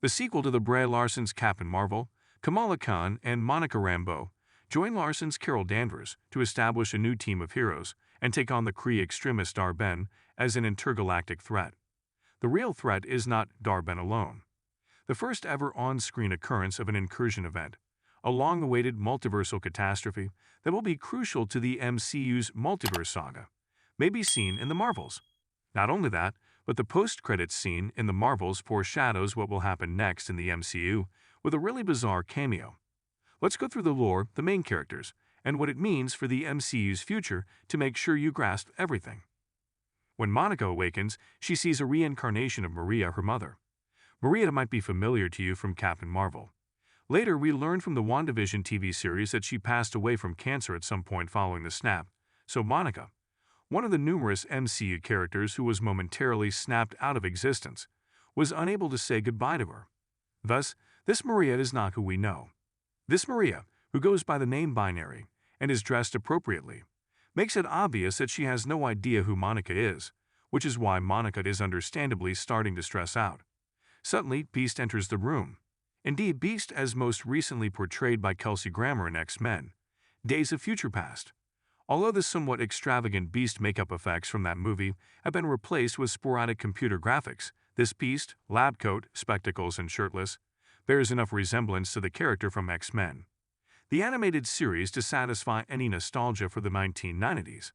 The sequel to the Brie Larson's Captain Marvel, Kamala Khan and Monica Rambeau join Larson's Carol Danvers to establish a new team of heroes and take on the Kree extremist Dar-Ben as an intergalactic threat. The real threat is not Dar-Ben alone. The first ever on-screen occurrence of an incursion event, a long-awaited multiversal catastrophe that will be crucial to the MCU's multiverse saga, may be seen in the Marvels. Not only that, but the post-credits scene in the Marvels foreshadows what will happen next in the MCU with a really bizarre cameo. Let's go through the lore, the main characters, and what it means for the MCU's future to make sure you grasp everything. When Monica awakens, she sees a reincarnation of Maria, her mother. Maria might be familiar to you from Captain Marvel. Later, we learn from the WandaVision TV series that she passed away from cancer at some point following the snap, so Monica, one of the numerous MCU characters who was momentarily snapped out of existence, was unable to say goodbye to her. Thus, this Maria is not who we know. This Maria, who goes by the name Binary and is dressed appropriately, makes it obvious that she has no idea who Monica is, which is why Monica is understandably starting to stress out. Suddenly, Beast enters the room. Indeed, Beast as most recently portrayed by Kelsey Grammer in X-Men, Days of Future Past. Although the somewhat extravagant Beast makeup effects from that movie have been replaced with sporadic computer graphics, this Beast, lab coat, spectacles, and shirtless, bears enough resemblance to the character from X-Men, the animated series, to satisfy any nostalgia for the 1990s.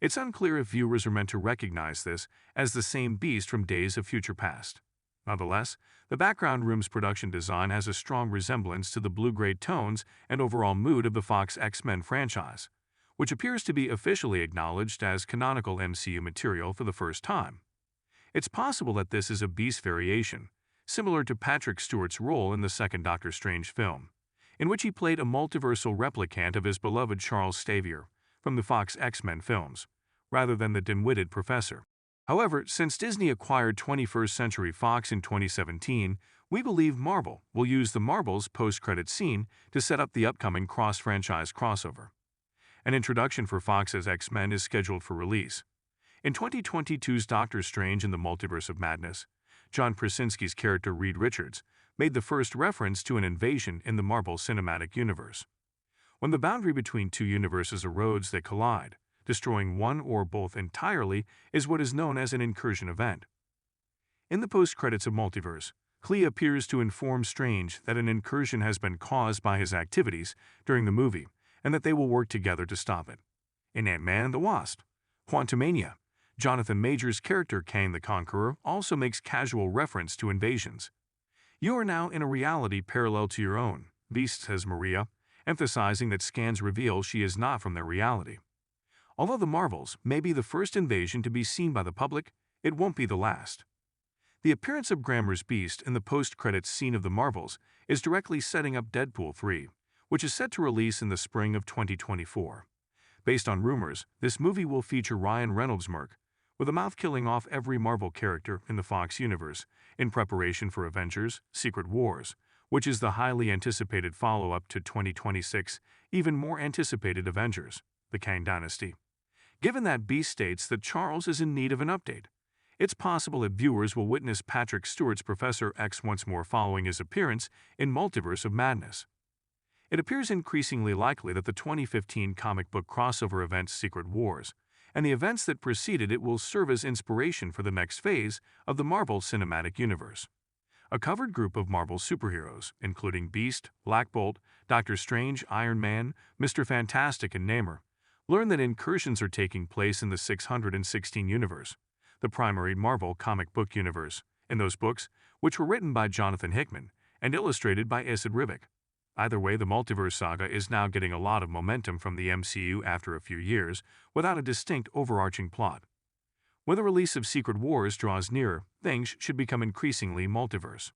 It's unclear if viewers are meant to recognize this as the same Beast from Days of Future Past. Nonetheless, the background room's production design has a strong resemblance to the blue-gray tones and overall mood of the Fox X-Men franchise, which appears to be officially acknowledged as canonical MCU material for the first time. It's possible that this is a Beast variation, similar to Patrick Stewart's role in the second Doctor Strange film, in which he played a multiversal replicant of his beloved Charles Xavier from the Fox X-Men films, rather than the dim-witted professor. However, since Disney acquired 21st Century Fox in 2017, we believe Marvel will use the Marvels post-credit scene to set up the upcoming cross-franchise crossover. An introduction for Fox's X-Men is scheduled for release. In 2022's Doctor Strange in the Multiverse of Madness, John Krasinski's character Reed Richards made the first reference to an invasion in the Marvel Cinematic Universe. When the boundary between two universes erodes, they collide. Destroying one or both entirely is what is known as an incursion event. In the post-credits of Multiverse, Clea appears to inform Strange that an incursion has been caused by his activities during the movie and that they will work together to stop it. In Ant-Man and the Wasp, Quantumania, Jonathan Majors' character Kang the Conqueror also makes casual reference to invasions. "You are now in a reality parallel to your own," Beast says Maria, emphasizing that scans reveal she is not from their reality. Although the Marvels may be the first invasion to be seen by the public, it won't be the last. The appearance of Grammer's Beast in the post-credits scene of the Marvels is directly setting up Deadpool 3, which is set to release in the spring of 2024. Based on rumors, this movie will feature Ryan Reynolds' Merc, with a mouth killing off every Marvel character in the Fox universe in preparation for Avengers: Secret Wars, which is the highly anticipated follow-up to 2026, even more anticipated Avengers: The Kang Dynasty. Given that Beast states that Charles is in need of an update, it's possible that viewers will witness Patrick Stewart's Professor X once more following his appearance in Multiverse of Madness. It appears increasingly likely that the 2015 comic book crossover event Secret Wars and the events that preceded it will serve as inspiration for the next phase of the Marvel Cinematic Universe. A covered group of Marvel superheroes, including Beast, Black Bolt, Doctor Strange, Iron Man, Mr. Fantastic, and Namor, learn that incursions are taking place in the 616 universe, the primary Marvel comic book universe, in those books, which were written by Jonathan Hickman and illustrated by Esad Ribic. Either way, the multiverse saga is now getting a lot of momentum from the MCU after a few years without a distinct overarching plot. When the release of Secret Wars draws nearer, things should become increasingly multiverse.